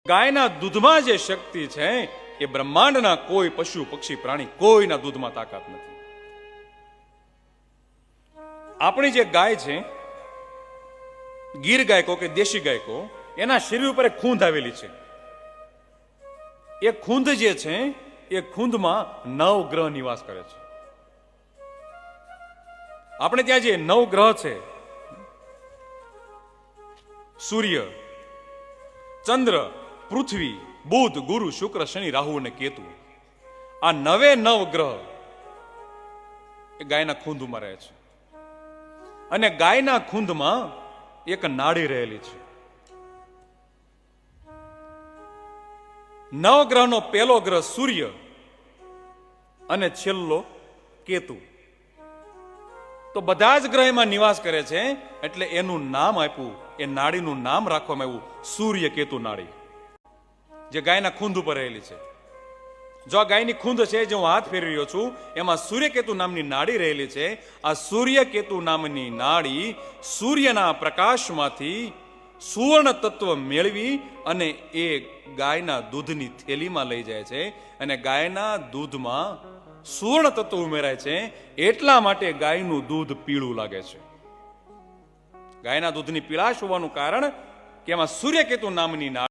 ગાયના દૂધમાં જે શક્તિ છે એ બ્રહ્માંડના કોઈ પશુ પક્ષી પ્રાણી કોઈના દૂધમાં તાકાત નથી. આપણી જે ગાય છે, ગીર ગાય કહો કે દેશી ગાય કહો, એના શરીર ઉપર એક ખૂંધ આવેલી છે. એ ખૂંધ જે છે એ ખૂંધમાં 9 ગ્રહ નિવાસ કરે છે. આપણે ત્યાં જે 9 ગ્રહ છે, સૂર્ય, ચંદ્ર, પૃથ્વી, બુધ, ગુરુ, શુક્ર, શનિ, રાહુ અને કેતુ, આ 9 ગ્રહ એ ગાયના ખૂંધમાં રહે છે. અને ગાયના ખૂંધમાં એક નાડી રહેલી છે. 9 ગ્રહનો પહેલો ગ્રહ સૂર્ય અને છેલ્લો કેતુ. તો બધા જ ગ્રહ એમાં નિવાસ કરે છે, એટલે એનું નામ આપ્યું, એ નાડીનું નામ રાખવામાં આવ્યું સૂર્ય કેતુ નાડી, જે ગાયના ખૂંધ ઉપર રહેલી છે. જો આ ગાયની ખૂંધ છે જે હું હાથ ફેરવી રહ્યો છું, એમાં સૂર્યકેતુ નામની નાડી રહેલી છે. આ સૂર્યકેતુ નામની નાડી સૂર્યના પ્રકાશમાંથી સુવર્ણ તત્વ મેળવી અને એ ગાયના દૂધની થેલીમાં લઈ જાય છે. અને ગાયના દૂધમાં સુવર્ણ તત્વ ઉમેરાય છે, એટલા માટે ગાયનું દૂધ પીળું લાગે છે. ગાયના દૂધની પીળાશ હોવાનું કારણ કે એમાં સૂર્યકેતુ નામની નાડી